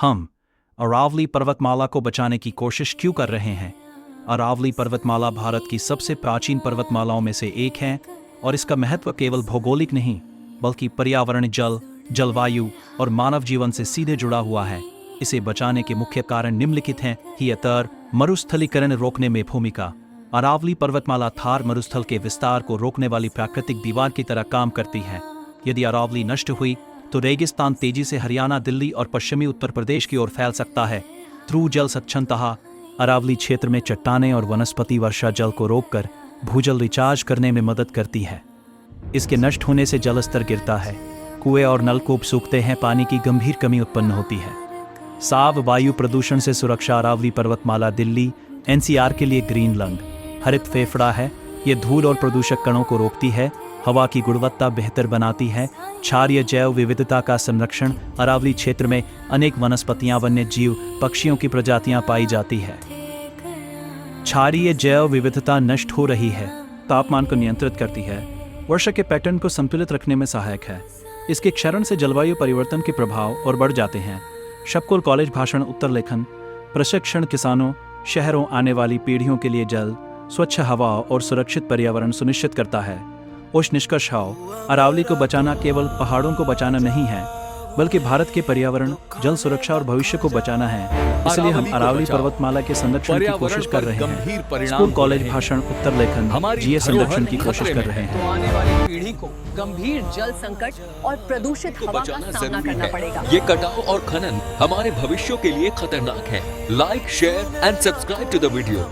हम अरावली पर्वतमाला को बचाने की कोशिश क्यों कर रहे हैं? अरावली पर्वतमाला भारत की सबसे प्राचीन पर्वतमालाओं में से एक है और इसका महत्व केवल भौगोलिक नहीं बल्कि पर्यावरण, जलवायु और मानव जीवन से सीधे जुड़ा हुआ है। इसे बचाने के मुख्य कारण निम्नलिखित हैं। हियतर मरुस्थलीकरण रोकने में भूमिका। अरावली पर्वतमाला थार मरुस्थल के विस्तार को रोकने वाली प्राकृतिक दीवार की तरह काम करती है। यदि अरावली नष्ट हुई तो रेगिस्तान तेजी से हरियाणा, दिल्ली और पश्चिमी उत्तर प्रदेश की ओर फैल सकता है। ध्रुव जल स्वच्छता। अरावली क्षेत्र में चट्टानें और वनस्पति वर्षा जल को रोककर भूजल रिचार्ज करने में मदद करती है। इसके नष्ट होने से जल स्तर गिरता है, कुएं और नलकूप सूखते हैं, पानी की गंभीर कमी उत्पन्न होती है। साफ वायु प्रदूषण से सुरक्षा। अरावली पर्वतमाला दिल्ली एनसीआर के लिए ग्रीन लंग हरित फेफड़ा है। ये धूल और प्रदूषक कणों को रोकती है, हवा की गुणवत्ता बेहतर बनाती है। क्षारीय जैव विविधता का संरक्षण। अरावली क्षेत्र में अनेक वनस्पतियां, वन्य जीव, पक्षियों की प्रजातियां पाई जाती है। क्षारीय जैव विविधता नष्ट हो रही है, तापमान को नियंत्रित करती है, वर्षा के पैटर्न को संतुलित रखने में सहायक है। इसके क्षरण से जलवायु परिवर्तन के प्रभाव और बढ़ जाते हैं। शपकुल कॉलेज भाषण उत्तर लेखन। प्रशिक्षण किसानों, शहरों आने वाली पीढ़ियों के लिए जल, स्वच्छ हवा और सुरक्षित पर्यावरण सुनिश्चित करता है। उस निष्कर्ष अरावली को बचाना केवल पहाड़ों को बचाना नहीं है बल्कि भारत के पर्यावरण, जल सुरक्षा और भविष्य को बचाना है। इसलिए हम अरावली पर्वतमाला के संरक्षण की कोशिश कर रहे हैं। स्कूल कॉलेज भाषण उत्तर लेखन जीए संरक्षण की कोशिश कर रहे हैं। आने वाली पीढ़ी को गंभीर जल संकट और प्रदूषित हवा का सामना करना पड़ेगा। ये कटाव और खनन हमारे भविष्य के लिए खतरनाक है। Like, share and subscribe to the video.